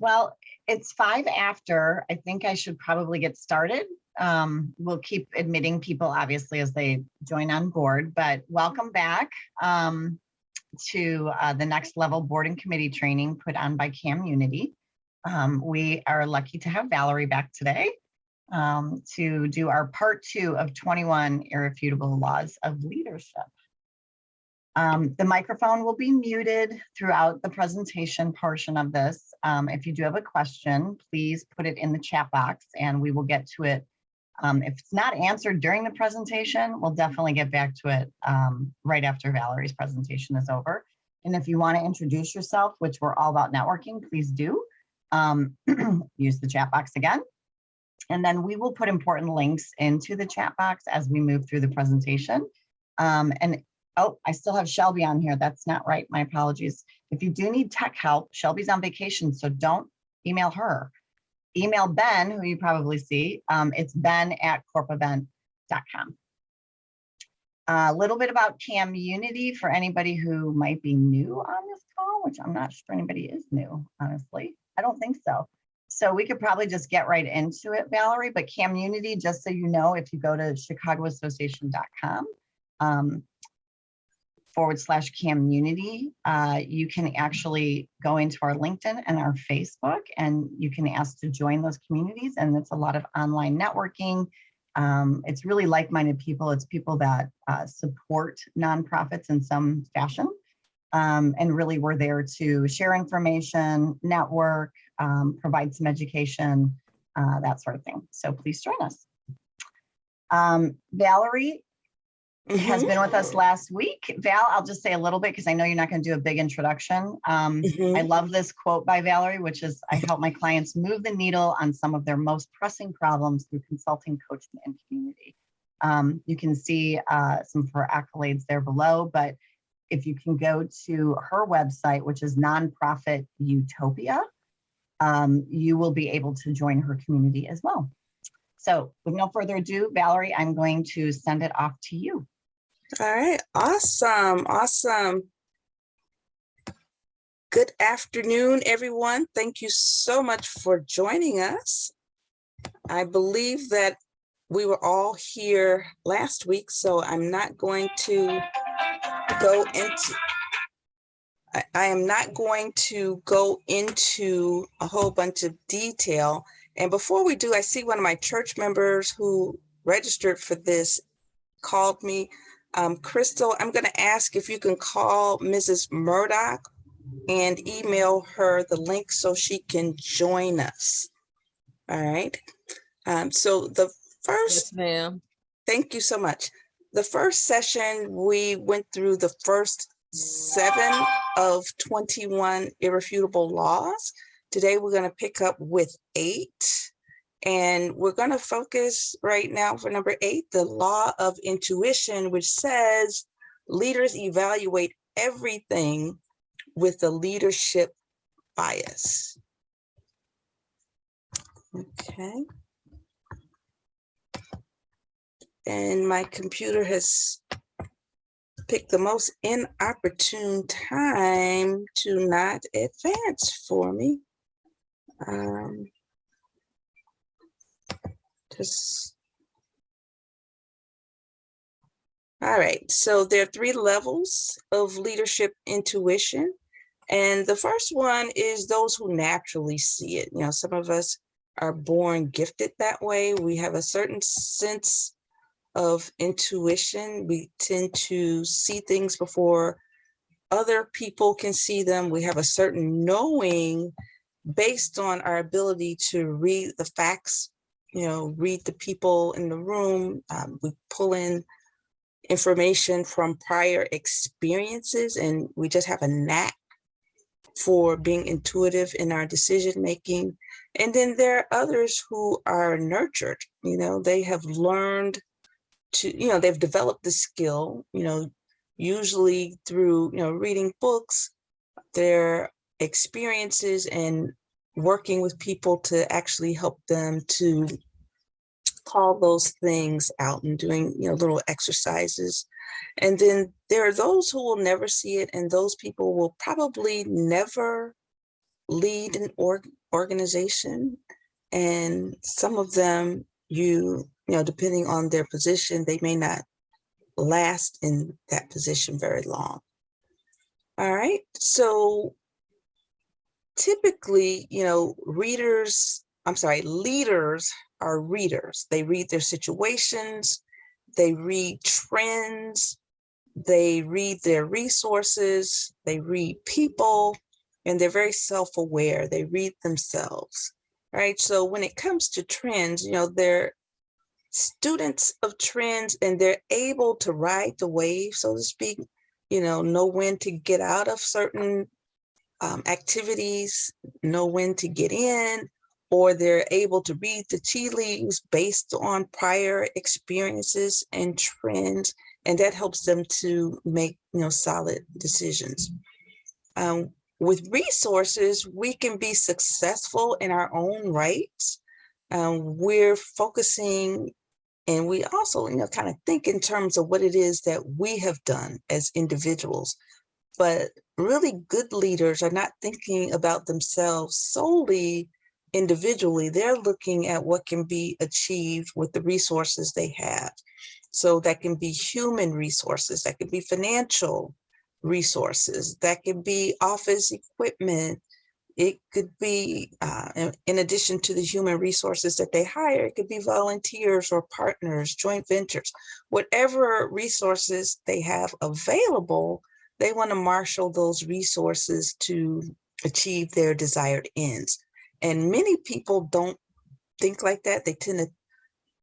Well, it's 5 after. I think I should probably get started. We'll keep admitting people, obviously, as they join on board, but welcome back to the Next Level Board and Committee training put on by Community. We are lucky to have Valerie back today to do our part 2 of 21 Irrefutable Laws of Leadership. The microphone will be muted throughout the presentation portion of this. If you do have a question, please put it in the chat box and we will get to it. If it's not answered during the presentation, we'll definitely get back to it right after Valerie's presentation is over. And if you want to introduce yourself, which we're all about networking, please do. Use the chat box again. And then we will put important links into the chat box as we move through the presentation. Oh, I still have Shelby on here. That's not right. My apologies. If you do need tech help, Shelby's on vacation, so don't email her. Email Ben, who you probably see. It's ben@corpevent.com. A little bit about Community for anybody who might be new on this call, which I'm not sure anybody is new, honestly. I don't think so. So we could probably just get right into it, Valerie, but Community, just so you know, if you go to chicagoassociation.com, /community, you can actually go into our LinkedIn and our Facebook, and you can ask to join those communities. And it's a lot of online networking. It's really like-minded people. It's people that support nonprofits in some fashion. And really we're there to share information, network, provide some education, that sort of thing. So please join us. Valerie has been with us last week. Val, I'll just say a little bit because I know you're not going to do a big introduction. I love this quote by Valerie, which is, I help my clients move the needle on some of their most pressing problems through consulting, coaching, and community. You can see some of her accolades there below, but if you can go to her website, which is nonprofit Utopia, you will be able to join her community as well. So with no further ado, Valerie, I'm going to send it off to you. All right, awesome, awesome. Good afternoon, everyone. Thank you so much for joining us. I believe that we were all here last week, so I'm not going to go into, I am not going to go into a whole bunch of detail. And before we do, I see one of my church members who registered for this called me. Crystal, I'm going to ask if you can call Mrs. Murdoch and email her the link so she can join us. All right. So the first, yes, ma'am. Thank you so much. The first session, we went through the first 7 of 21 irrefutable laws. Today, we're going to pick up with 8. And we're going to focus right now for number 8, the law of intuition, which says leaders evaluate everything with a leadership bias. Okay. And my computer has picked the most inopportune time to not advance for me. All right, so there are 3 levels of leadership intuition. And the first one is those who naturally see it. You know, some of us are born gifted that way. We have a certain sense of intuition. We tend to see things before other people can see them. We have a certain knowing based on our ability to read the facts, you know, read the people in the room. We pull in information from prior experiences, and we just have a knack for being intuitive in our decision making. And then there are others who are nurtured. You know, they have learned to, you know, they've developed the skill, you know, usually through, you know, reading books, their experiences, and working with people to actually help them to call those things out and doing, you know, little exercises. And then there are those who will never see it, and those people will probably never lead an organization, and some of them, you know, depending on their position, they may not last in that position very long. All right, so typically, you know, leaders are readers. They read their situations, they read trends, they read their resources, they read people, and they're very self-aware. They read themselves, right? So when it comes to trends, you know, they're students of trends, and they're able to ride the wave, so to speak, you know when to get out of certain activities, know when to get in, or they're able to read the tea leaves based on prior experiences and trends, and that helps them to make, you know, solid decisions. With resources, we can be successful in our own rights. We're focusing, and we also, you know, kind of think in terms of what it is that we have done as individuals. But really good leaders are not thinking about themselves solely individually. They're looking at what can be achieved with the resources they have. So that can be human resources, that can be financial resources, that can be office equipment. It could be, in addition to the human resources that they hire, it could be volunteers or partners, joint ventures, whatever resources they have available. They want to marshal those resources to achieve their desired ends. And many people don't think like that. They tend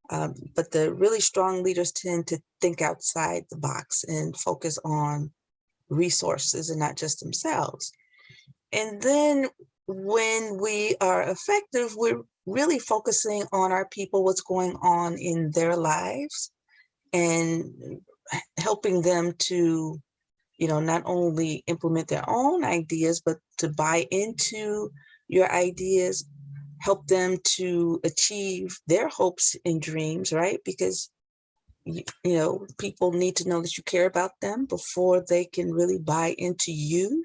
to, but the really strong leaders tend to think outside the box and focus on resources and not just themselves. And then when we are effective, we're really focusing on our people, what's going on in their lives, and helping them to, you know, not only implement their own ideas, but to buy into your ideas, help them to achieve their hopes and dreams, right? Because, you know, people need to know that you care about them before they can really buy into you.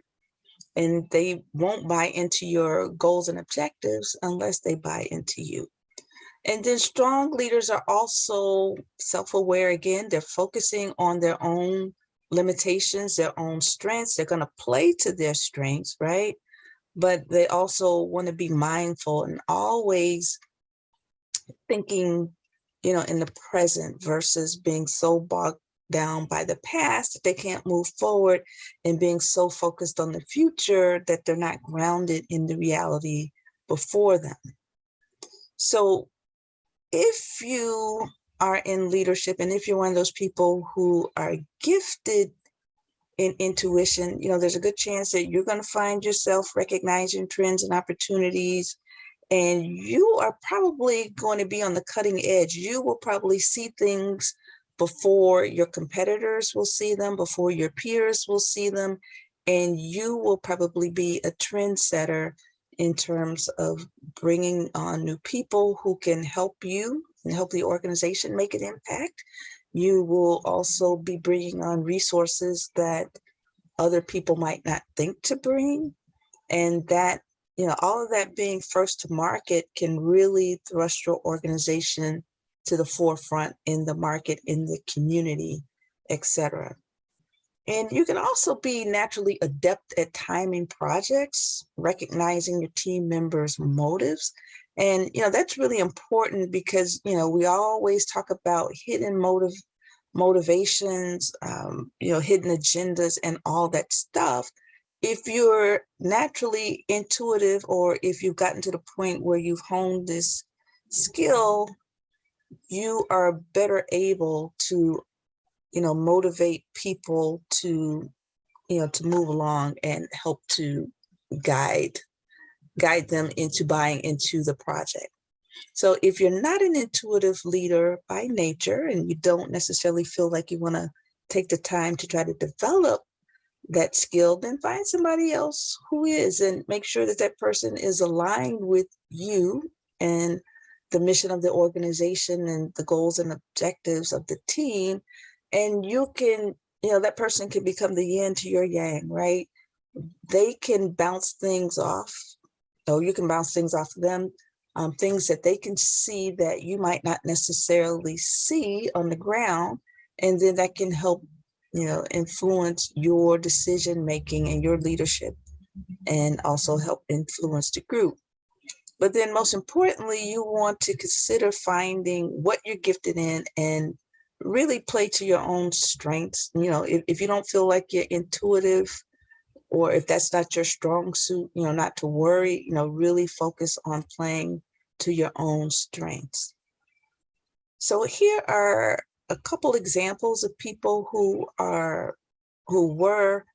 And they won't buy into your goals and objectives unless they buy into you. And then strong leaders are also self-aware. Again, they're focusing on their own limitations, their own strengths. They're going to play to their strengths, right? But they also want to be mindful and always thinking, you know, in the present versus being so bogged down by the past that they can't move forward, and being so focused on the future that they're not grounded in the reality before them. So if you are in leadership, and if you're one of those people who are gifted in intuition, you know, there's a good chance that you're going to find yourself recognizing trends and opportunities, and you are probably going to be on the cutting edge. You will probably see things before your competitors will see them, before your peers will see them, and you will probably be a trendsetter in terms of bringing on new people who can help you and help the organization make an impact. You will also be bringing on resources that other people might not think to bring, and that, you know, all of that being first to market can really thrust your organization to the forefront in the market, in the community, etc. And you can also be naturally adept at timing projects, recognizing your team members' motives. And, you know, that's really important because, you know, we always talk about hidden motivations, you know, hidden agendas and all that stuff. If you're naturally intuitive, or if you've gotten to the point where you've honed this skill, you are better able to, you know, motivate people to, you know, to move along and help to guide them into buying into the project. So if you're not an intuitive leader by nature, and you don't necessarily feel like you want to take the time to try to develop that skill, then find somebody else who is, and make sure that that person is aligned with you and the mission of the organization and the goals and objectives of the team. And you can, you know, that person can become the yin to your yang, right? They can bounce things off So you can bounce things off of them, things that they can see that you might not necessarily see on the ground. And then that can help, influence your decision making and your leadership, and also help influence the group. But then most importantly, you want to consider finding what you're gifted in and really play to your own strengths. If you don't feel like you're intuitive, or if that's not your strong suit, not to worry, really focus on playing to your own strengths. So here are a couple examples of people who were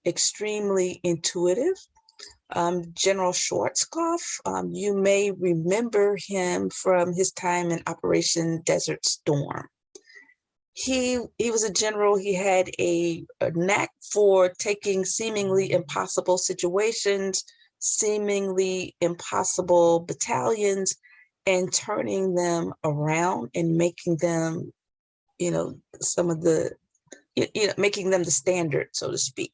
extremely intuitive. General Schwarzkopf, you may remember him from his time in Operation Desert Storm. He was a general. He had a knack for taking seemingly impossible situations, seemingly impossible battalions, and turning them around and making them, making them the standard, so to speak.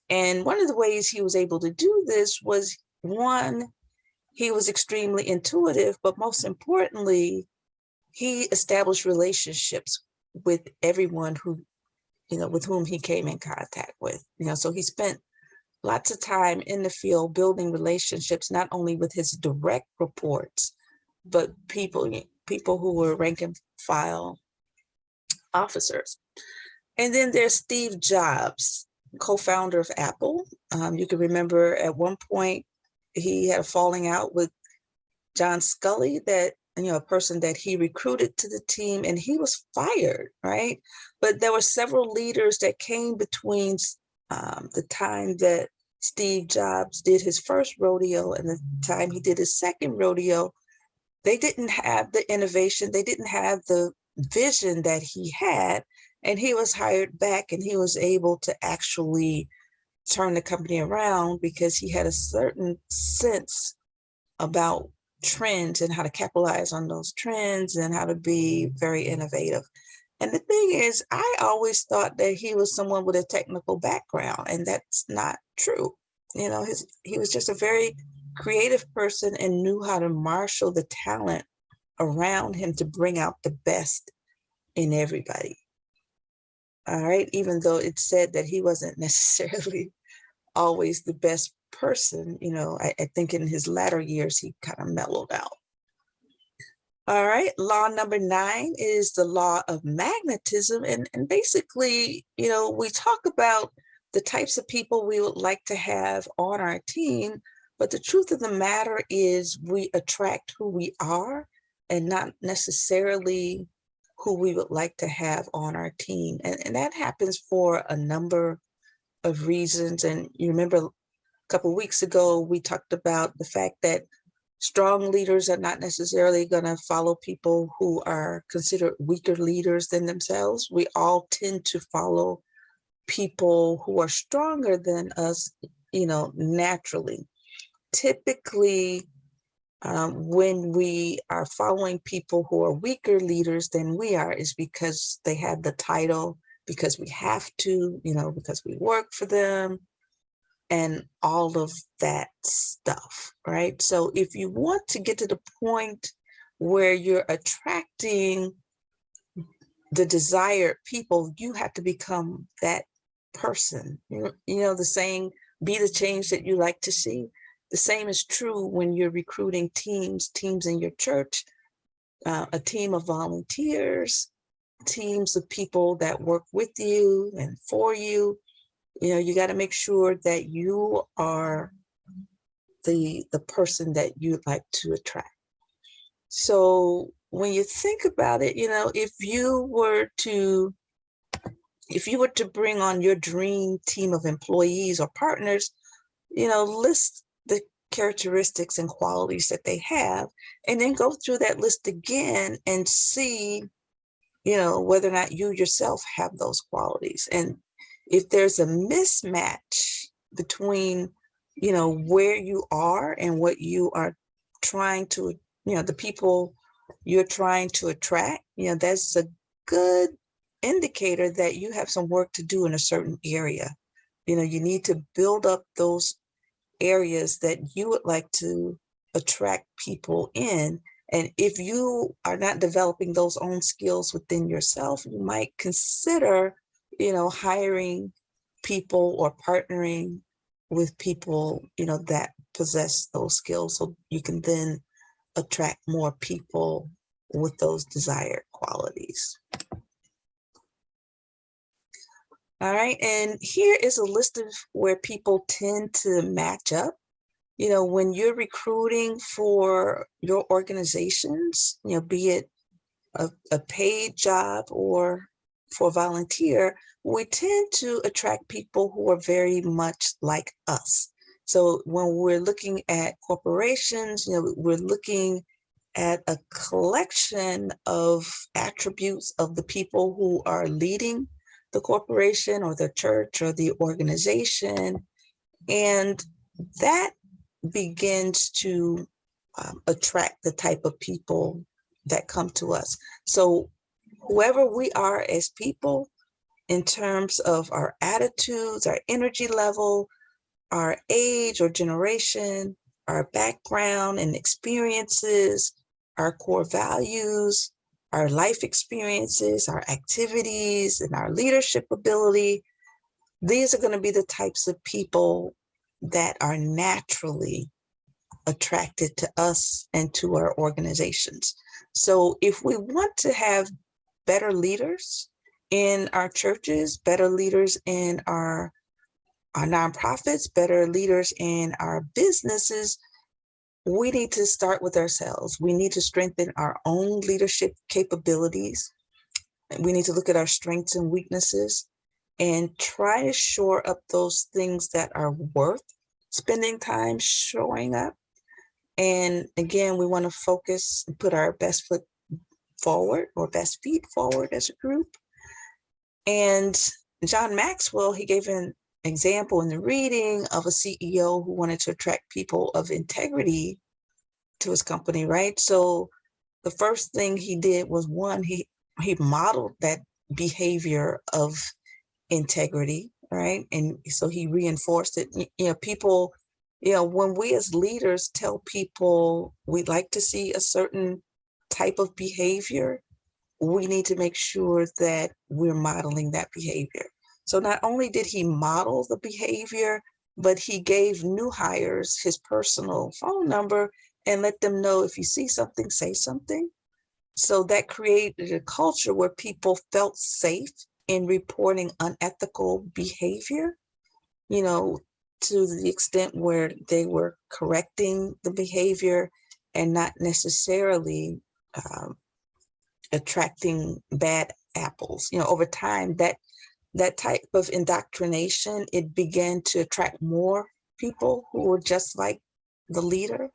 And one of the ways he was able to do this was, one, he was extremely intuitive, but most importantly, he established relationships with everyone with whom he came in contact with. So he spent lots of time in the field building relationships, not only with his direct reports, but people who were rank and file officers. And then there's Steve Jobs, co-founder of Apple. You can remember at one point he had a falling out with John Scully, that a person that he recruited to the team, and he was fired, right? But there were several leaders that came between the time that Steve Jobs did his first rodeo and the time he did his second rodeo. They didn't have the innovation, they didn't have the vision that he had, and he was hired back, and he was able to actually turn the company around because he had a certain sense about trends and how to capitalize on those trends and how to be very innovative. And the thing is, I always thought that he was someone with a technical background, and that's not true. He was just a very creative person and knew how to marshal the talent around him to bring out the best in everybody. All right, even though it said that he wasn't necessarily always the best person, I think in his latter years, he kind of mellowed out. All right, law number 9 is the law of magnetism. And basically, we talk about the types of people we would like to have on our team, but the truth of the matter is we attract who we are and not necessarily who we would like to have on our team. And that happens for a number of reasons. And you remember a couple of weeks ago, we talked about the fact that strong leaders are not necessarily going to follow people who are considered weaker leaders than themselves. We all tend to follow people who are stronger than us, naturally. Typically, when we are following people who are weaker leaders than we are, is because they have the title, because we have to, because we work for them, and all of that stuff, right? So if you want to get to the point where you're attracting the desired people, you have to become that person. The saying, be the change that you like to see. The same is true when you're recruiting teams in your church, a team of volunteers, teams of people that work with you and for you. You got to make sure that you are the person that you'd like to attract. So when you think about it, if you were to bring on your dream team of employees or partners, list the characteristics and qualities that they have, and then go through that list again and see, whether or not you yourself have those qualities. And if there's a mismatch between, where you are and what you are trying to, the people you're trying to attract, that's a good indicator that you have some work to do in a certain area. You need to build up those areas that you would like to attract people in. And if you are not developing those own skills within yourself, you might consider, hiring people or partnering with people, that possess those skills, so you can then attract more people with those desired qualities. All right, and here is a list of where people tend to match up. When you're recruiting for your organizations, be it a paid job or for volunteer, we tend to attract people who are very much like us. So when we're looking at corporations, we're looking at a collection of attributes of the people who are leading the corporation or the church or the organization. And that begins to attract the type of people that come to us. So whoever we are as people, in terms of our attitudes, our energy level, our age or generation, our background and experiences, our core values, our life experiences, our activities, and our leadership ability, these are going to be the types of people that are naturally attracted to us and to our organizations. So if we want to have better leaders in our churches, better leaders in our nonprofits, better leaders in our businesses, we need to start with ourselves. We need to strengthen our own leadership capabilities. We need to look at our strengths and weaknesses and try to shore up those things that are worth spending time showing up. And again, we want to focus and put our best foot forward or best feet forward as a group. And John Maxwell, he gave an example in the reading of a CEO who wanted to attract people of integrity to his company, right? So the first thing he did was, one, he modeled that behavior of integrity, right? And so he reinforced it. People, when we as leaders tell people we'd like to see a certain type of behavior, we need to make sure that we're modeling that behavior. So not only did he model the behavior, but he gave new hires his personal phone number and let them know, if you see something, say something. So that created a culture where people felt safe in reporting unethical behavior, to the extent where they were correcting the behavior and not necessarily attracting bad apples. Over time, that type of indoctrination, it began to attract more people who were just like the leader,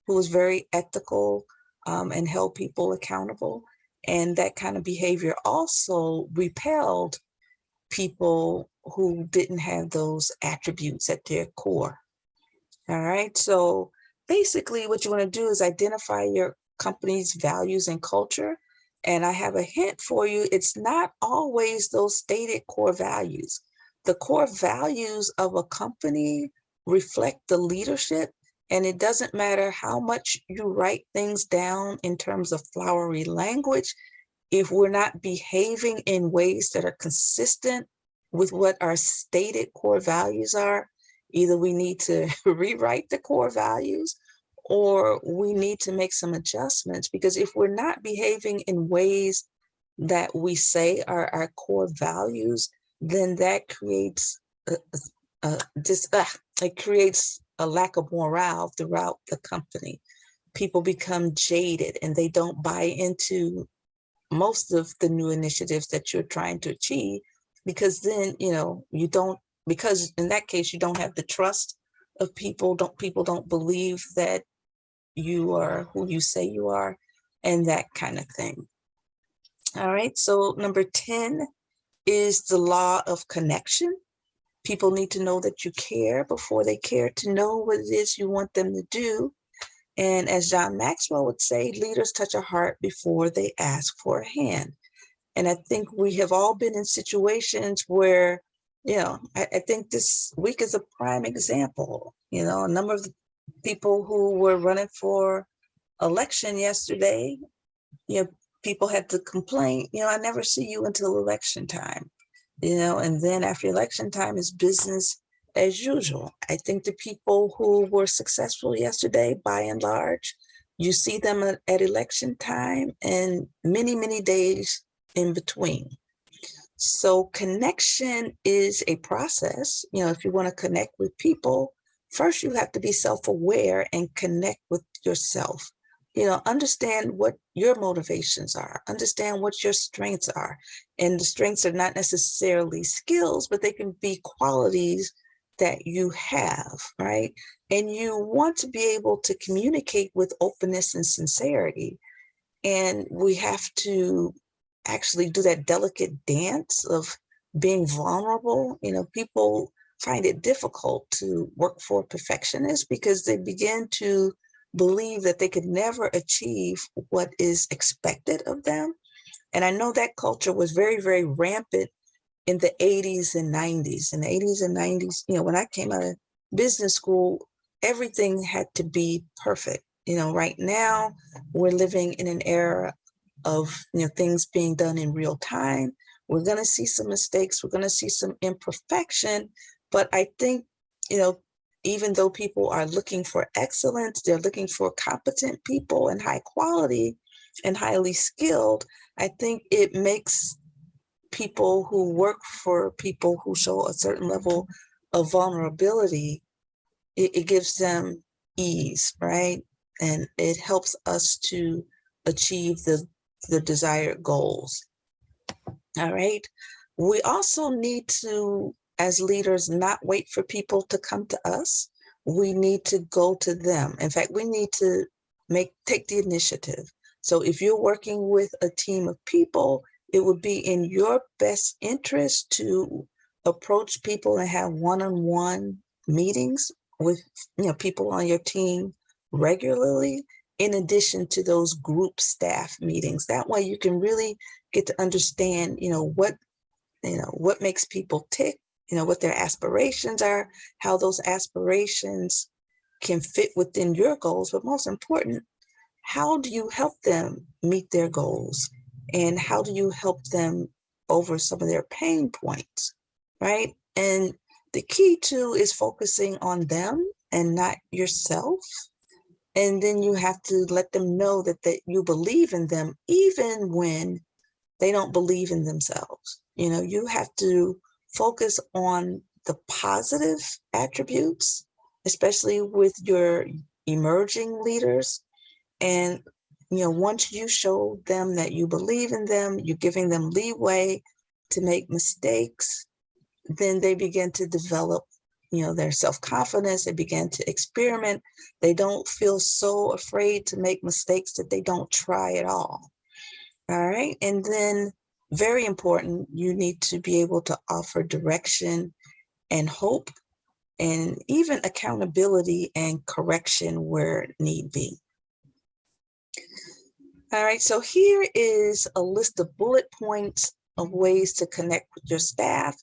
who was very ethical and held people accountable. And that kind of behavior also repelled people who didn't have those attributes at their core. All right. So basically what you want to do is identify your company's values and culture. And I have a hint for you. It's not always those stated core values. The core values of a company reflect the leadership. And it doesn't matter how much you write things down in terms of flowery language. If we're not behaving in ways that are consistent with what our stated core values are, either we need to rewrite the core values or we need to make some adjustments. Because if we're not behaving in ways that we say are our core values, then that creates it creates a lack of morale throughout the company. People become jaded and they don't buy into most of the new initiatives that you're trying to achieve, because then, because in that case, you don't have the trust of people. People don't believe that you are who you say you are, and that kind of thing. All right. So number 10 is the law of connection. People need to know that you care before they care to know what it is you want them to do. And as John Maxwell would say, leaders touch a heart before they ask for a hand. And I think we have all been in situations where I think this week is a prime example. A number of the people who were running for election yesterday, people had to complain, I never see you until election time, and then after election time is business as usual. I think the people who were successful yesterday, by and large, you see them at election time and many, many days in between. So connection is a process. If you want to connect with people, first you have to be self-aware and connect with yourself. Understand what your motivations are, understand what your strengths are. And the strengths are not necessarily skills, but they can be qualities that you have, right? And you want to be able to communicate with openness and sincerity. And we have to actually do that delicate dance of being vulnerable. People find it difficult to work for perfectionists because they begin to believe that they could never achieve what is expected of them. And I know that culture was very, very rampant in the 80s and 90s. In the 80s and 90s, when I came out of business school, everything had to be perfect. Right now we're living in an era of things being done in real time. We're going to see some mistakes, we're going to see some imperfection, but I think even though people are looking for excellence, they're looking for competent people and high quality and highly skilled. I think it makes people who work for people who show a certain level of vulnerability, it gives them ease, right? And it helps us to achieve the desired goals. All right. We also need to, as leaders, not wait for people to come to us. We need to go to them. In fact, we need to take the initiative. So if you're working with a team of people, it would be in your best interest to approach people and have one-on-one meetings with people on your team regularly, in addition to those group staff meetings. That way you can really get to understand, what makes people tick, what their aspirations are, how those aspirations can fit within your goals, but most important, how do you help them meet their goals? And how do you help them over some of their pain points, right? And the key too is focusing on them and not yourself. And then you have to let them know that you believe in them, even when they don't believe in themselves. You have to focus on the positive attributes, especially with your emerging leaders. And, once you show them that you believe in them, you're giving them leeway to make mistakes, then they begin to develop their self-confidence. They begin to experiment. They don't feel so afraid to make mistakes that they don't try at all. All right. And then, very important, you need to be able to offer direction and hope, and even accountability and correction where need be. All right. So here is a list of bullet points of ways to connect with your staff.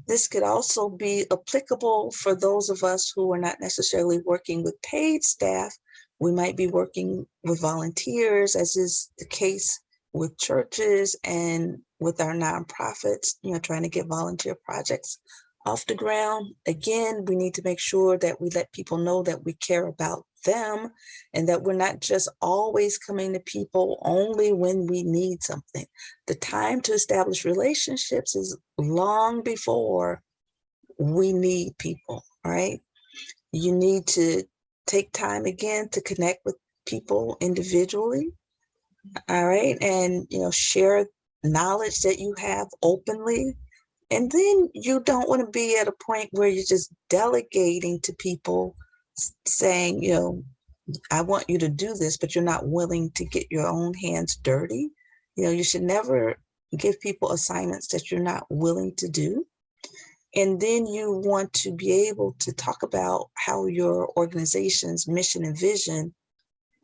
This could also be applicable for those of us who are not necessarily working with paid staff. We might be working with volunteers, as is the case with churches and with our nonprofits, trying to get volunteer projects off the ground. Again, we need to make sure that we let people know that we care about them and that we're not just always coming to people only when we need something. The time to establish relationships is long before we need people, right? You need to take time again to connect with people individually, all right? And, share knowledge that you have openly. And then you don't want to be at a point where you're just delegating to people, saying, I want you to do this, but you're not willing to get your own hands dirty. You should never give people assignments that you're not willing to do. And then you want to be able to talk about how your organization's mission and vision,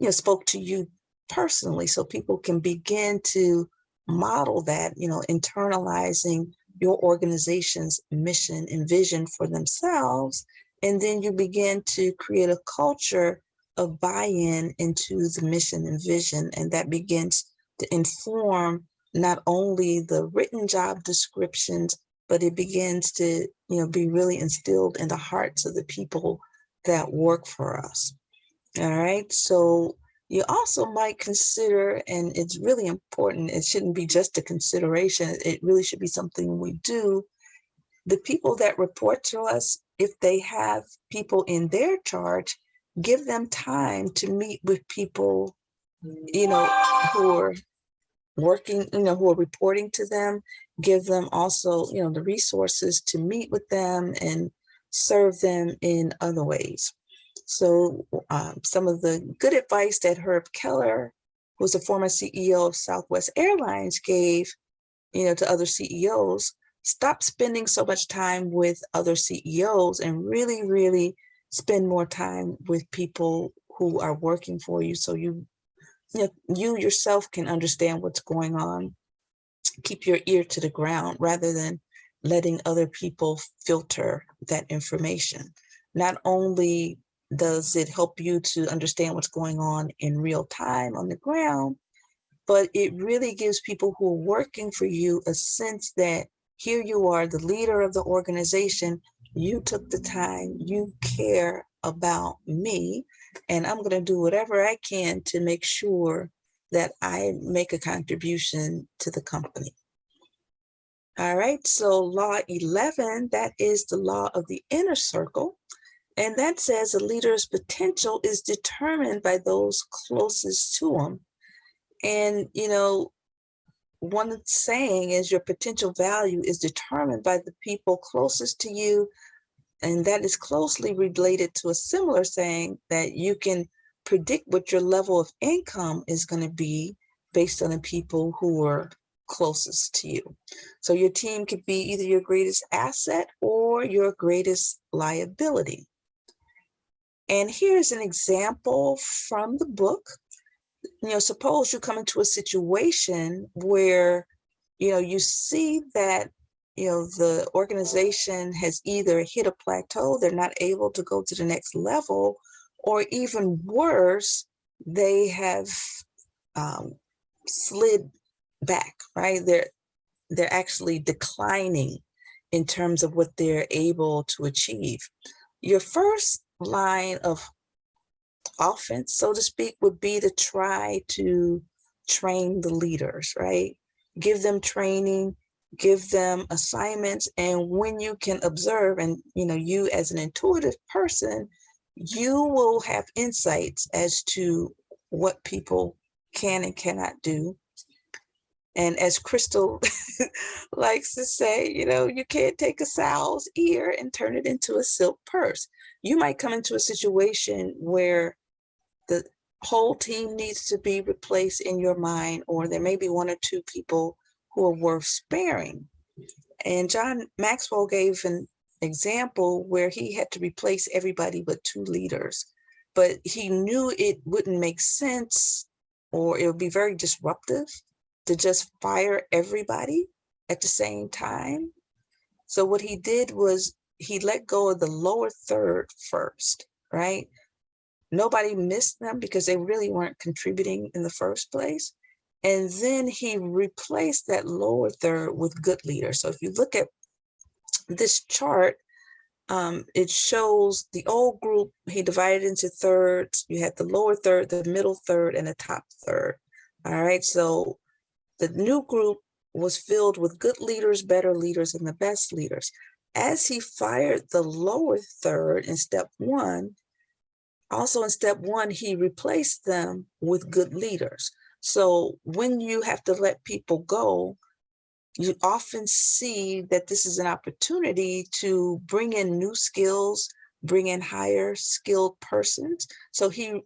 spoke to you personally, so people can begin to model that, internalizing your organization's mission and vision for themselves. And then you begin to create a culture of buy-in into the mission and vision. And that begins to inform not only the written job descriptions, but it begins to, be really instilled in the hearts of the people that work for us. All right. So you also might consider, and it's really important, it shouldn't be just a consideration, it really should be something we do. The people that report to us, if they have people in their charge, give them time to meet with people, who are working, who are reporting to them, give them also, the resources to meet with them and serve them in other ways. So some of the good advice that Herb Keller, who's a former CEO of Southwest Airlines, gave, to other CEOs, stop spending so much time with other CEOs and really, really spend more time with people who are working for you. So you yourself can understand what's going on. Keep your ear to the ground rather than letting other people filter that information. Not only does it help you to understand what's going on in real time on the ground, but it really gives people who are working for you a sense that here you are, the leader of the organization, you took the time, you care about me, and I'm going to do whatever I can to make sure that I make a contribution to the company. All right, so law 11, that is the law of the inner circle. And that says a leader's potential is determined by those closest to them. And, one saying is your potential value is determined by the people closest to you. And that is closely related to a similar saying that you can predict what your level of income is going to be based on the people who are closest to you. So your team could be either your greatest asset or your greatest liability. And here's an example from the book. Suppose you come into a situation where, you see that, the organization has either hit a plateau, they're not able to go to the next level, or even worse, they have slid back, right? They're actually declining in terms of what they're able to achieve. Your first line of offense, so to speak, would be to try to train the leaders, right? Give them training, give them assignments. And when you can observe, and you as an intuitive person, you will have insights as to what people can and cannot do. And as Crystal likes to say, you can't take a sow's ear and turn it into a silk purse. You might come into a situation where the whole team needs to be replaced in your mind, or there may be one or two people who are worth sparing. And John Maxwell gave an example where he had to replace everybody but 2 leaders, but he knew it wouldn't make sense, or it would be very disruptive to just fire everybody at the same time. So what he did was he let go of the lower third first, right? Nobody missed them because they really weren't contributing in the first place. And then he replaced that lower third with good leaders. So if you look at this chart, it shows the old group, he divided into thirds. You had the lower third, the middle third, and the top third. All right, so the new group was filled with good leaders, better leaders, and the best leaders. As he fired the lower third in step 1, also in step 1, he replaced them with good leaders. So when you have to let people go, you often see that this is an opportunity to bring in new skills, bring in higher skilled persons. So he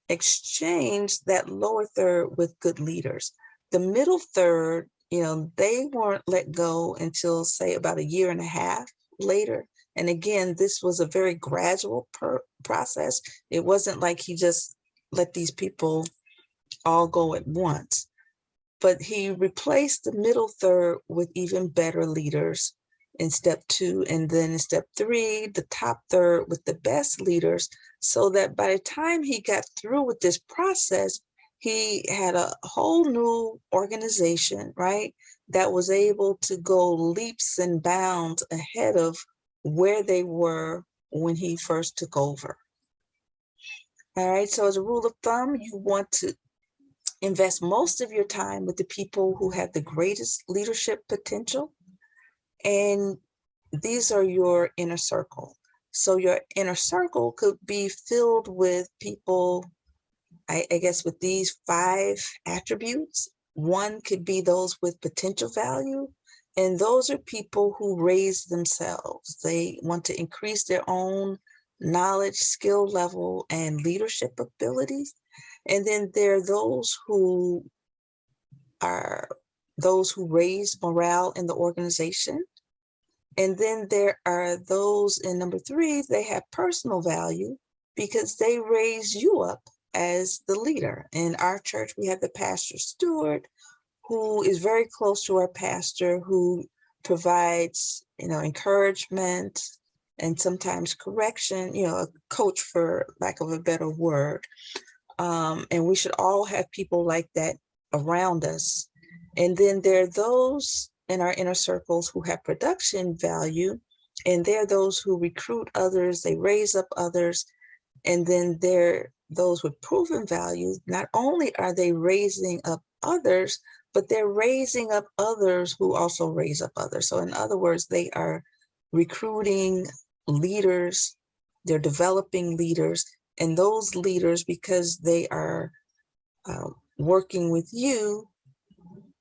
exchanged that lower third with good leaders. The middle third, they weren't let go until, say, about a year and a half later. And again, this was a very gradual process. It wasn't like he just let these people all go at once. but he replaced the middle third with even better leaders in step 2. And then in step 3, the top third with the best leaders, so that by the time he got through with this process, he had a whole new organization, right, that was able to go leaps and bounds ahead of where they were when he first took over. All right, so as a rule of thumb, you want to invest most of your time with the people who have the greatest leadership potential. And these are your inner circle. So your inner circle could be filled with people, I guess, with these 5 attributes. One could be those with potential value. And those are people who raise themselves. They want to increase their own knowledge, skill level, and leadership abilities. And then there are those who raise morale in the organization. And then there are those in number 3, they have personal value because they raise you up as the leader. In our church, we have the pastor steward, who is very close to our pastor, who provides, encouragement and sometimes correction, a coach, for lack of a better word. And we should all have people like that around us. And then there are those in our inner circles who have production value, and they're those who recruit others, they raise up others. And then there are those with proven values. Not only are they raising up others, but they're raising up others who also raise up others. So in other words, they are recruiting leaders, they're developing leaders, and those leaders, because they are working with you,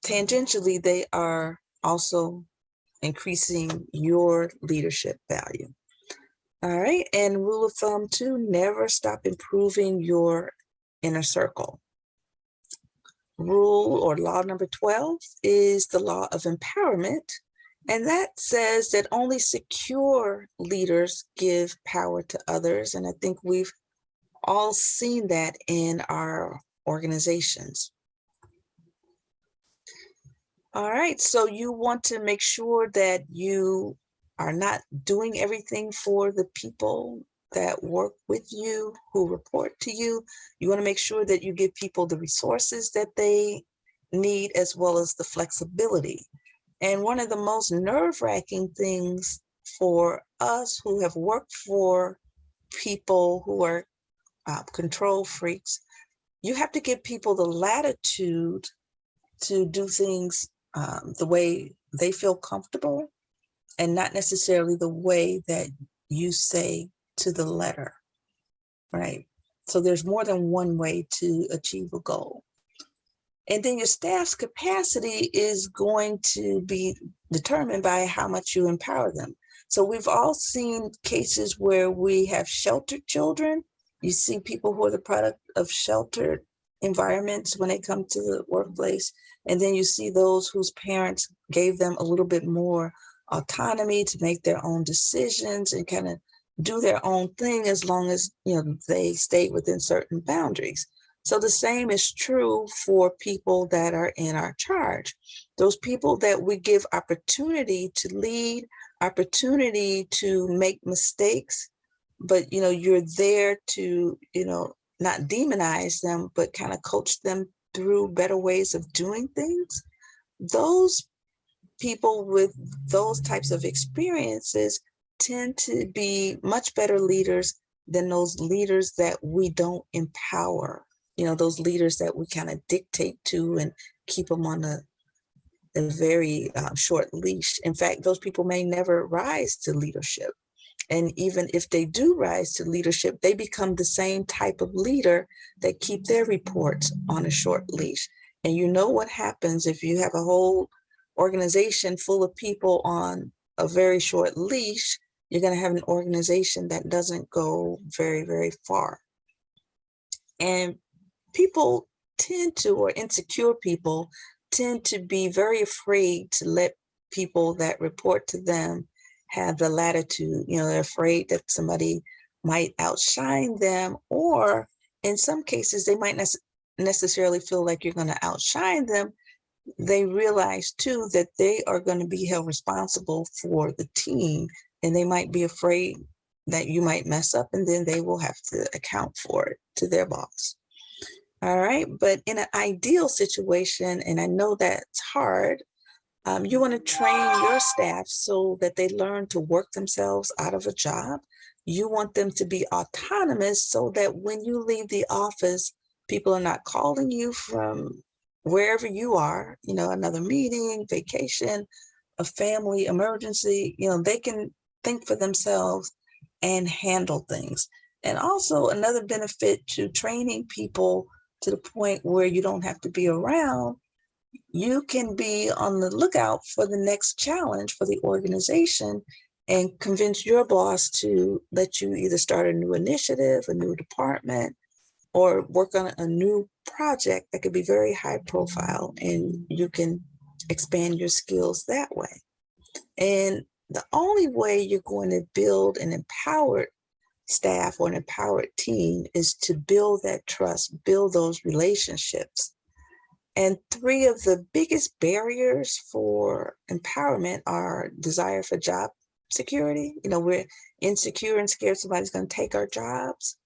tangentially, they are also increasing your leadership value. All right, and rule of thumb 2, never stop improving your inner circle. Rule or law number 12 is the law of empowerment. And that says that only secure leaders give power to others. And I think we've all seen that in our organizations. All right, so you want to make sure that you are not doing everything for the people that work with you, who report to you. You want to make sure that you give people the resources that they need, as well as the flexibility. And one of the most nerve-wracking things for us who have worked for people who are control freaks, you have to give people the latitude to do things the way they feel comfortable, and not necessarily the way that you say to the letter, right? So there's more than one way to achieve a goal. And then your staff's capacity is going to be determined by how much you empower them. So we've all seen cases where we have sheltered children. You see people who are the product of sheltered environments when they come to the workplace. And then you see those whose parents gave them a little bit more autonomy to make their own decisions and kind of do their own thing, as long as they stayed within certain boundaries. So the same is true for people that are in our charge. Those people that we give opportunity to lead, opportunity to make mistakes, but you're there to not demonize them, but kind of coach them through better ways of doing things. Those people with those types of experiences tend to be much better leaders than those leaders that we don't empower. Those leaders that we kind of dictate to and keep them on a very short leash. In fact, those people may never rise to leadership. And even if they do rise to leadership, they become the same type of leader that keep their reports on a short leash. And you know what happens if you have a whole organization full of people on a very short leash? You're going to have an organization that doesn't go very, very far. And people tend to, or insecure people tend to be very afraid to let people that report to them have the latitude. They're afraid that somebody might outshine them, or in some cases, they might necessarily feel like you're going to outshine them, they realize too that they are going to be held responsible for the team, and they might be afraid that you might mess up, and then they will have to account for it to their boss. All right, but in an ideal situation, and I know that's hard, you want to train your staff so that they learn to work themselves out of a job. You want them to be autonomous so that when you leave the office, people are not calling you from wherever you are, another meeting, vacation, a family emergency, they can think for themselves and handle things. And also another benefit to training people to the point where you don't have to be around, you can be on the lookout for the next challenge for the organization and convince your boss to let you either start a new initiative, a new department, or work on a new project that could be very high profile, and you can expand your skills that way. And the only way you're going to build an empowered staff or an empowered team is to build that trust, build those relationships. And three of the biggest barriers for empowerment are desire for job security. We're insecure and scared somebody's going to take our jobs,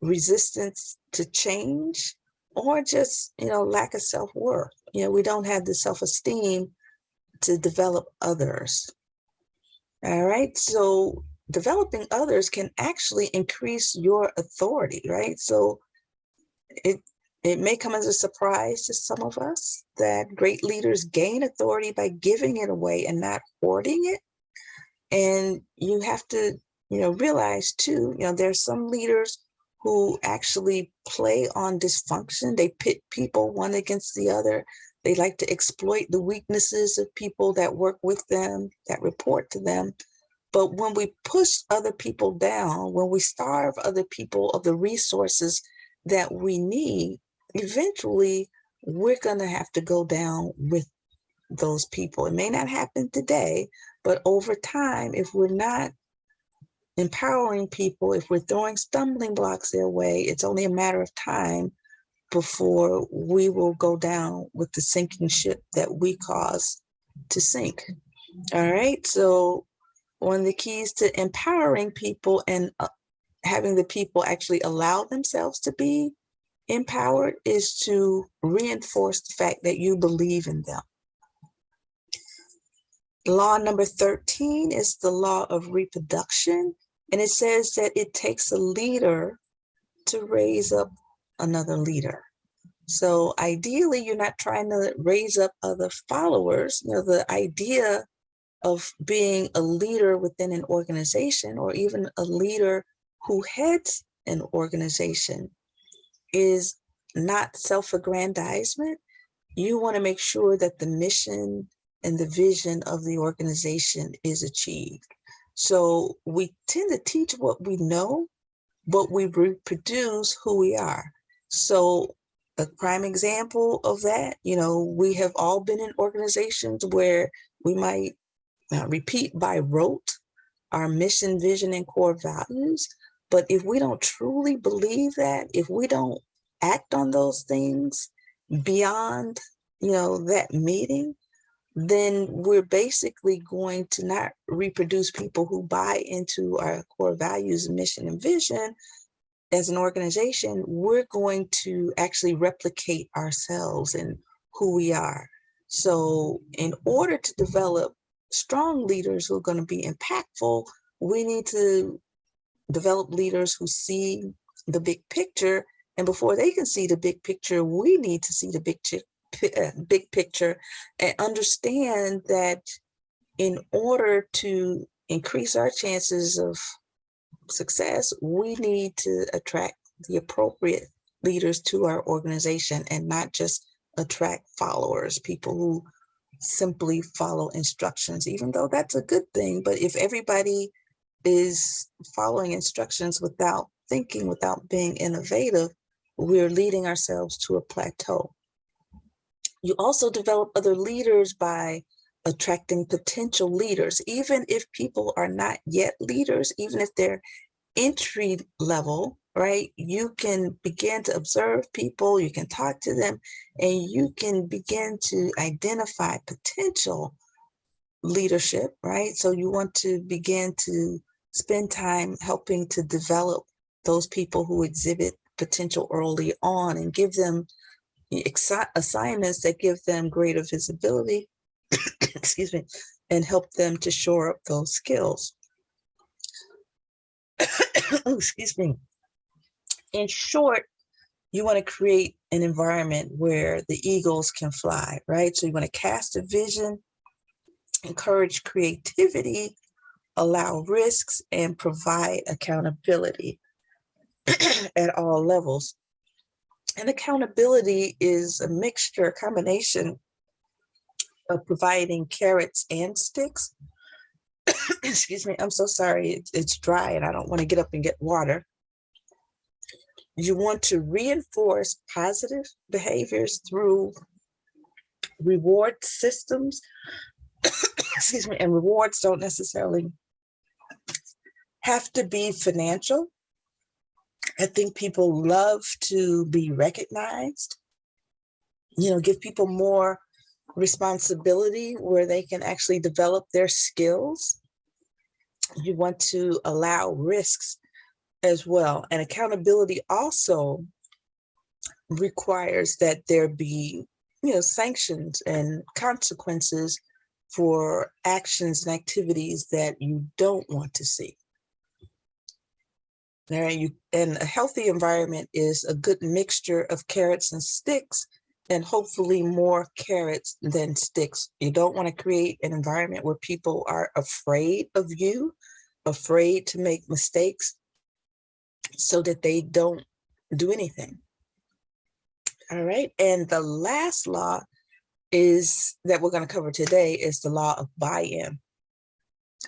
resistance to change, or just, lack of self-worth. We don't have the self-esteem to develop others. All right. So developing others can actually increase your authority, right? So it may come as a surprise to some of us that great leaders gain authority by giving it away and not hoarding it. And you have to, realize too, there's some leaders who actually play on dysfunction. They pit people one against the other. They like to exploit the weaknesses of people that work with them, that report to them. But when we push other people down, when we starve other people of the resources that we need, eventually we're going to have to go down with those people. It may not happen today, but over time, if we're not empowering people, if we're throwing stumbling blocks their way, it's only a matter of time before we will go down with the sinking ship that we caused to sink. All right. So one of the keys to empowering people and having the people actually allow themselves to be empowered is to reinforce the fact that you believe in them. Law number 13 is the law of reproduction. And it says that it takes a leader to raise up another leader. So ideally, you're not trying to raise up other followers. The idea of being a leader within an organization, or even a leader who heads an organization, is not self-aggrandizement. You want to make sure that the mission and the vision of the organization is achieved. So we tend to teach what we know, but we reproduce who we are. So a prime example of that, we have all been in organizations where we might repeat by rote our mission, vision, and core values. But if we don't truly believe that, if we don't act on those things beyond, that meeting, then we're basically going to not reproduce people who buy into our core values, mission, and vision. As an organization, we're going to actually replicate ourselves and who we are. So in order to develop strong leaders who are going to be impactful, we need to develop leaders who see the big picture. And before they can see the big picture, we need to see the big picture and understand that in order to increase our chances of success, we need to attract the appropriate leaders to our organization and not just attract followers, people who simply follow instructions, even though that's a good thing. But if everybody is following instructions without thinking, without being innovative, we're leading ourselves to a plateau. You also develop other leaders by attracting potential leaders, even if people are not yet leaders, even if they're entry level, right, you can begin to observe people, you can talk to them, and you can begin to identify potential leadership, right? So you want to begin to spend time helping to develop those people who exhibit potential early on and give them assignments that give them greater visibility, excuse me, and help them to shore up those skills. Oh, excuse me. In short, you want to create an environment where the eagles can fly, right? So you want to cast a vision, encourage creativity, allow risks, and provide accountability at all levels. And accountability is a mixture, a combination of providing carrots and sticks. Excuse me, I'm so sorry, it's dry and I don't want to get up and get water. You want to reinforce positive behaviors through reward systems. Excuse me, and rewards don't necessarily have to be financial. I think people love to be recognized, give people more responsibility where they can actually develop their skills. You want to allow risks as well. And accountability also requires that there be, sanctions and consequences for actions and activities that you don't want to see. And a healthy environment is a good mixture of carrots and sticks, and hopefully more carrots than sticks. You don't want to create an environment where people are afraid of you, afraid to make mistakes, so that they don't do anything. All right. And the last law that we're going to cover today is the law of buy-in.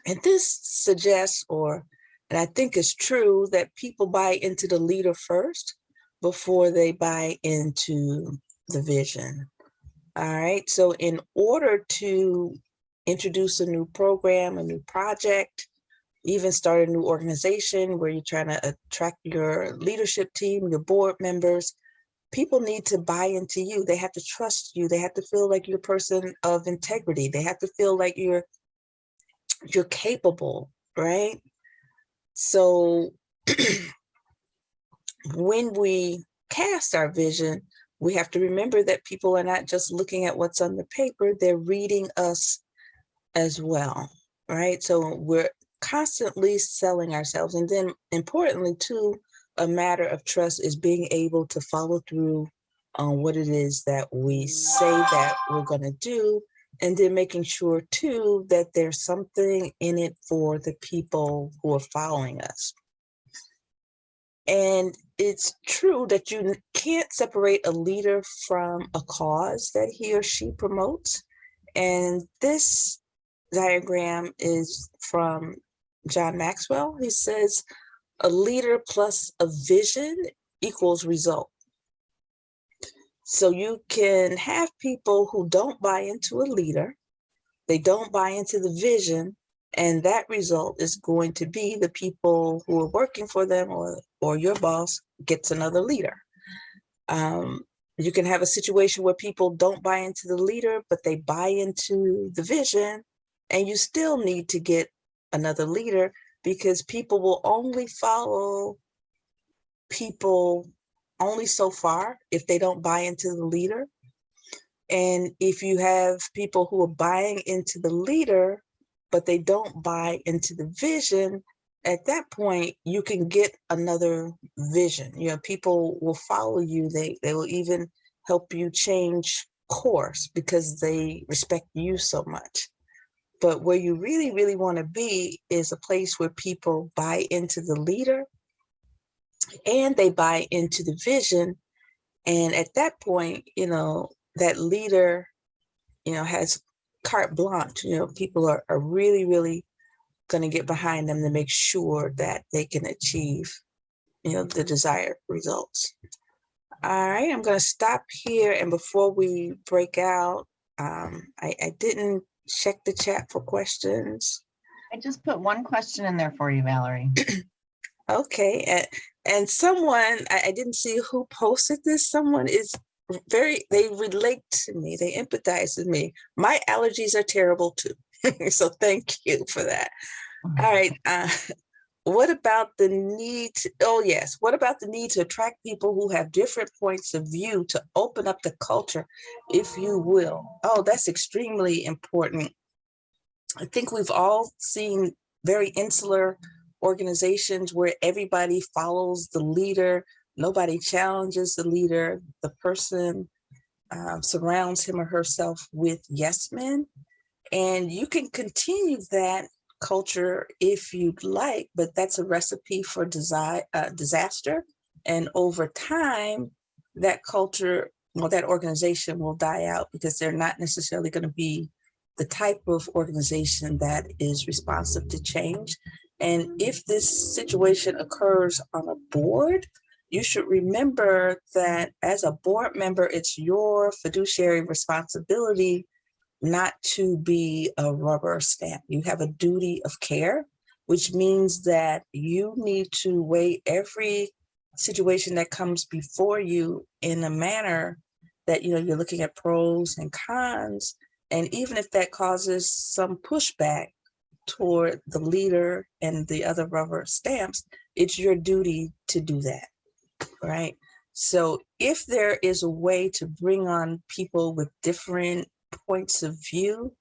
And this suggests, and I think it's true, that people buy into the leader first before they buy into the vision. All right. So in order to introduce a new program, a new project, even start a new organization where you're trying to attract your leadership team, your board members, people need to buy into you. They have to trust you. They have to feel like you're a person of integrity. They have to feel like you're capable, right? So when we cast our vision, we have to remember that people are not just looking at what's on the paper, they're reading us as well, right? So we're constantly selling ourselves. And then importantly too, a matter of trust is being able to follow through on what it is that we say that we're going to do, and then making sure too that there's something in it for the people who are following us. And it's true that you can't separate a leader from a cause that he or she promotes. And this diagram is from John Maxwell. He says, a leader plus a vision equals result. So you can have people who don't buy into a leader, they don't buy into the vision, and that result is going to be the people who are working for them or your boss gets another leader. You can have a situation where people don't buy into the leader, but they buy into the vision, and you still need to get another leader, because people will only follow people only so far if they don't buy into the leader. And if you have people who are buying into the leader, but they don't buy into the vision, at that point, you can get another vision. People will follow you. They will even help you change course because they respect you so much. But where you really, really want to be is a place where people buy into the leader and they buy into the vision. And at that point, that leader, has carte blanche. People are really, really going to get behind them to make sure that they can achieve, the desired results. All right, I'm going to stop here. And before we break out, I didn't check the chat for questions. I just put one question in there for you, Valerie. Okay. And someone, I didn't see who posted this. Someone is they relate to me. They empathize with me. My allergies are terrible too. So thank you for that. All right. What about the need oh yes, what about the need to attract people who have different points of view to open up the culture, if you will? Oh, that's extremely important. I think we've all seen very insular organizations where everybody follows the leader, nobody challenges the leader, the person surrounds him or herself with yes men. And you can continue that culture if you'd like, but that's a recipe for disaster. And over time, that culture, well, that organization will die out because they're not necessarily going to be the type of organization that is responsive to change. And if this situation occurs on a board, you should remember that as a board member, it's your fiduciary responsibility not to be a rubber stamp. You have a duty of care, which means that you need to weigh every situation that comes before you in a manner that, you know, you're looking at pros and cons. And even if that causes some pushback toward the leader and the other rubber stamps, it's your duty to do that, right? So if there is a way to bring on people with different points of view,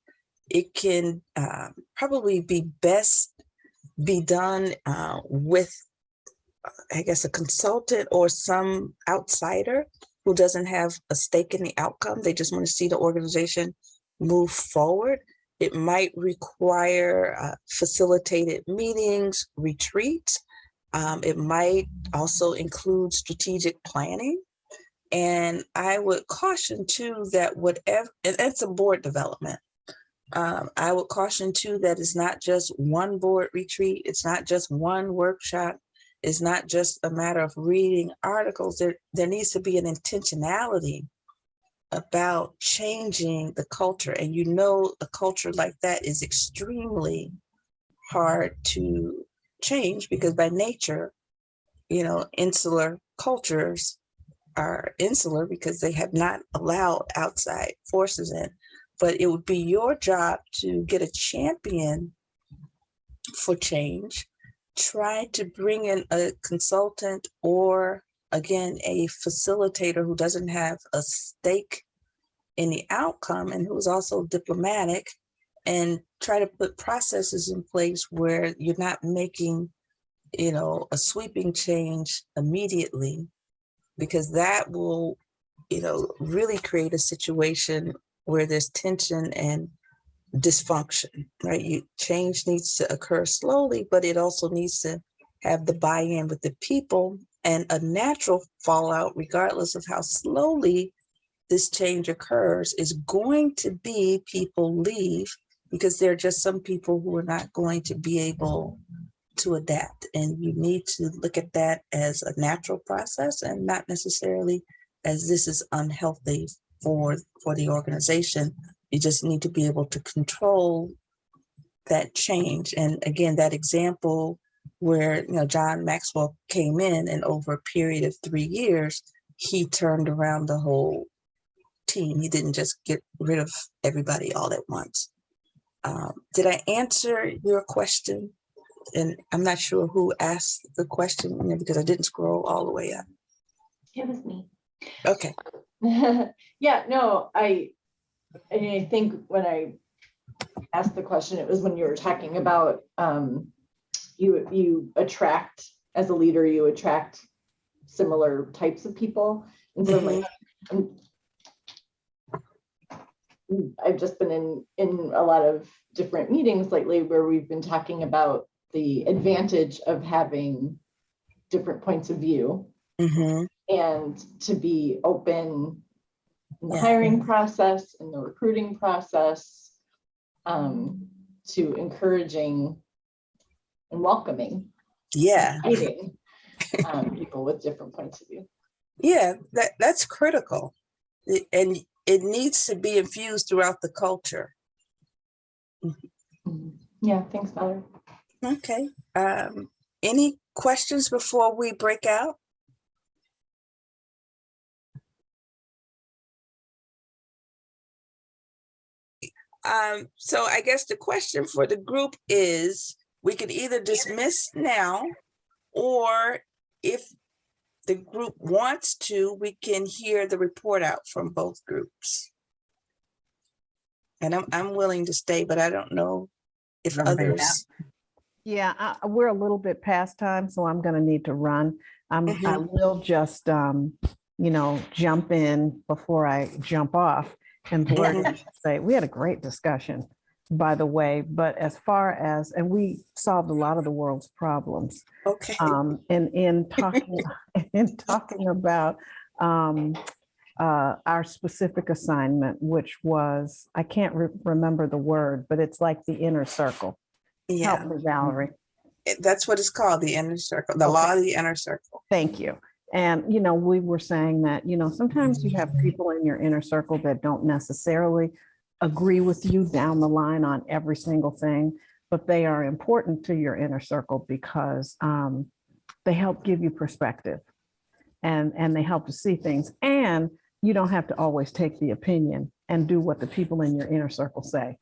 it can probably be best be done with, I guess, a consultant or some outsider who doesn't have a stake in the outcome. They just want to see the organization move forward. It might require facilitated meetings, retreats. It might also include strategic planning. And I would caution too that whatever, and it's a board development. I would caution too that it's not just one board retreat. It's not just one workshop. It's not just a matter of reading articles. There needs to be an intentionality about changing the culture. And you know, a culture like that is extremely hard to change because by nature, you know, insular cultures are insular because they have not allowed outside forces in. But it would be your job to get a champion for change, try to bring in a consultant or, again, a facilitator who doesn't have a stake in the outcome and who's also diplomatic, and try to put processes in place where you're not making, you know, a sweeping change immediately, because that will, you know, really create a situation where there's tension and dysfunction, right? Change needs to occur slowly, but it also needs to have the buy-in with the people, and a natural fallout, regardless of how slowly this change occurs, is going to be people leave because there are just some people who are not going to be able to adapt. And you need to look at that as a natural process and not necessarily as this is unhealthy for the organization. You just need to be able to control that change. And again, that example where, you know, John Maxwell came in and over a period of 3 years, he turned around the whole team. He didn't just get rid of everybody all at once. Did I answer your question? And I'm not sure who asked the question, you know, because I didn't scroll all the way up. It was me. Okay. Yeah, no, I think when I asked the question, it was when you were talking about you attract, as a leader, you attract similar types of people. And so like, I've just been in a lot of different meetings lately where we've been talking about the advantage of having different points of view and to be open in the hiring process, in the recruiting process, to encouraging and welcoming, inviting people with different points of view. Yeah, that's critical. And it needs to be infused throughout the culture. Yeah, thanks, Valerie. Okay. Any questions before we break out? So I guess the question for the group is, we could either dismiss now, or if the group wants to, we can hear the report out from both groups. And I'm willing to stay, but I don't know if Everybody others. Yeah, we're a little bit past time, so I'm going to need to run. I will just, jump in before I jump off. And board say, we had a great discussion, by the way, but as far as, and we solved a lot of the world's problems. Okay. And in talking about our specific assignment, which was, I can't remember the word, but it's like the inner circle. Yeah. Help me, Valerie. That's what it's called, the inner circle, the law of the inner circle. Thank you. And, we were saying that, sometimes you have people in your inner circle that don't necessarily agree with you down the line on every single thing, but they are important to your inner circle because they help give you perspective and they help to see things. And you don't have to always take the opinion and do what the people in your inner circle say.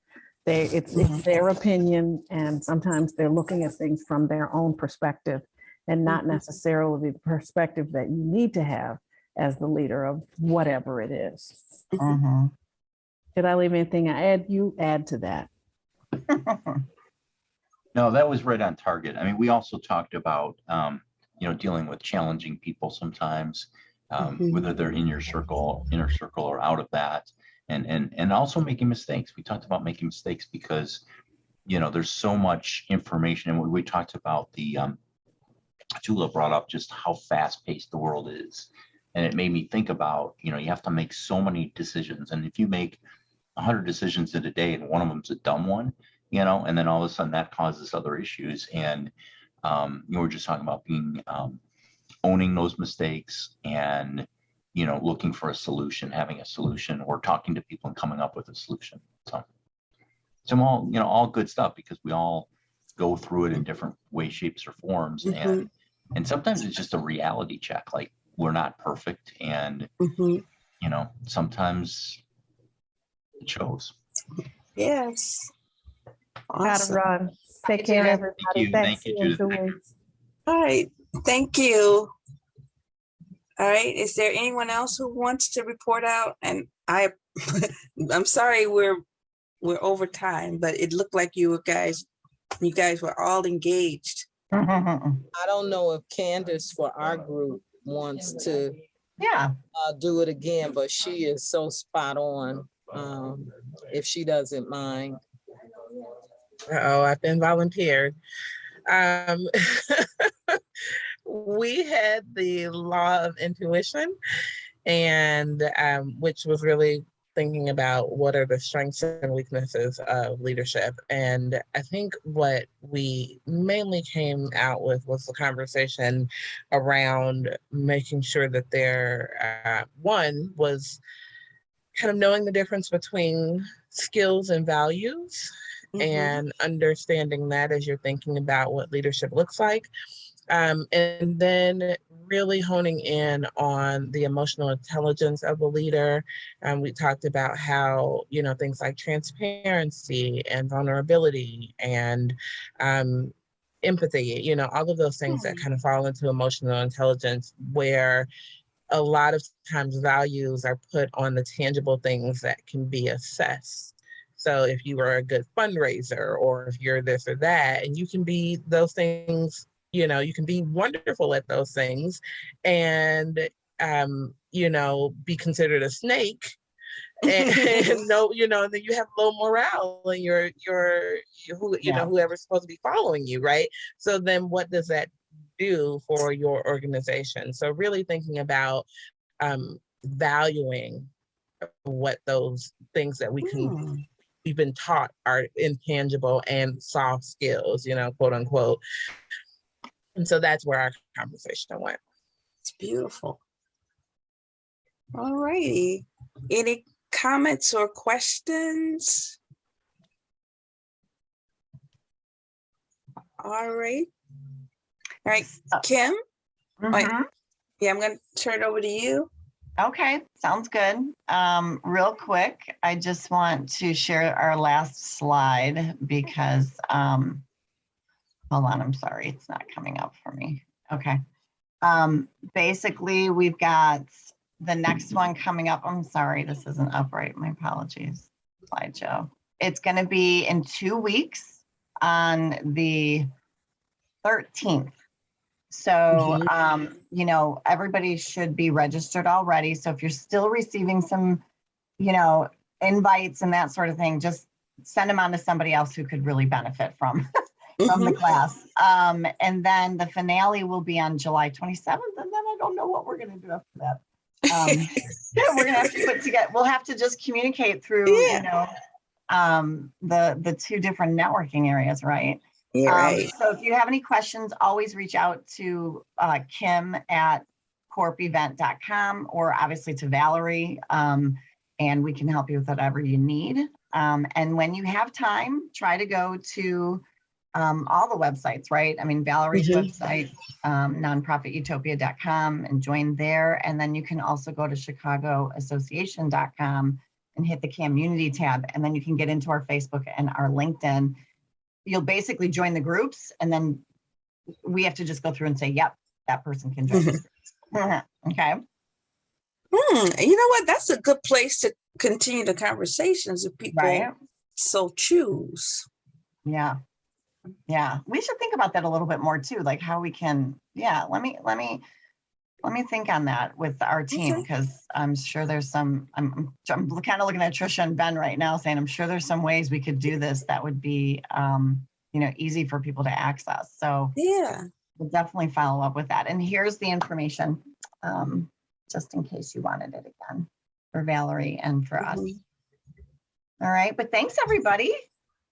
It's their opinion, and sometimes they're looking at things from their own perspective and not necessarily the perspective that you need to have as the leader of whatever it is. Did I leave anything? You add to that. No, that was right on target. I mean, we also talked about, dealing with challenging people sometimes, whether they're in your inner circle or out of that, and also making mistakes. We talked about making mistakes because, there's so much information. And we talked about Tula brought up just how fast paced the world is. And it made me think about, you have to make so many decisions. And if you make 100 decisions in a day and one of them's a dumb one, and then all of a sudden that causes other issues. And, we're just talking about being, owning those mistakes and, looking for a solution, having a solution, or talking to people and coming up with a solution. So some all good stuff, because we all go through it in different ways, shapes, or forms. And sometimes it's just a reality check. Like, we're not perfect. And, sometimes it shows. Yes. Gotta run. Take care, everybody. Thank you, Judith. All right. Thank you. All right. Is there anyone else who wants to report out? And I'm sorry we're over time, but it looked like you guys were all engaged. I don't know if Candace for our group wants to do it again, but she is so spot on. If she doesn't mind. I've been volunteered. We had the law of intuition, and which was really thinking about what are the strengths and weaknesses of leadership. And I think what we mainly came out with was the conversation around making sure that one was kind of knowing the difference between skills and values, and understanding that as you're thinking about what leadership looks like. And then really honing in on the emotional intelligence of a leader. We talked about how, things like transparency and vulnerability and empathy, all of those things that kind of fall into emotional intelligence, where a lot of times values are put on the tangible things that can be assessed. So if you are a good fundraiser, or if you're this or that, and you can be those things, you can be wonderful at those things and, be considered a snake and then you have low morale and whoever's supposed to be following you, right? So then what does that do for your organization? So really thinking about valuing what those things that we've been taught are intangible and soft skills, quote unquote. And so that's where our conversation went. It's beautiful. All righty. Any comments or questions? All right. All right, Kim. Mhm. Yeah, I'm going to turn it over to you. Okay, sounds good. Real quick, I just want to share our last slide because, hold on, I'm sorry, it's not coming up for me. Okay. Basically, we've got the next one coming up. I'm sorry, this isn't up right. My apologies, slideshow. It's going to be in 2 weeks on the 13th. So, you know, everybody should be registered already. So if you're still receiving some, you know, invites and that sort of thing, just send them on to somebody else who could really benefit from, from the class. And then the finale will be on July 27th. And then I don't know what we're going to do after that. We're going to have to put together, we'll have to just communicate through, you know, the 2 different networking areas, right? Yeah, right. So if you have any questions, always reach out to Kim at corpevent.com or obviously to Valerie, and we can help you with whatever you need. And when you have time, try to go to all the websites, right? I mean, Valerie's website, nonprofitutopia.com, and join there. And then you can also go to chicagoassociation.com and hit the community tab. And then you can get into our Facebook and our LinkedIn. You'll basically join the groups, and then we have to just go through and say, yep, that person can join. Okay. You know what? That's a good place to continue the conversations if people so choose. Yeah. Yeah. We should think about that a little bit more too, like how we can, let me think on that with our team, because I'm sure there's some, I'm kind of looking at Trisha and Ben right now saying, I'm sure there's some ways we could do this that would be, you know, easy for people to access. So yeah, we'll definitely follow up with that. And here's the information, just in case you wanted it again, for Valerie and for us. All right. But thanks, everybody.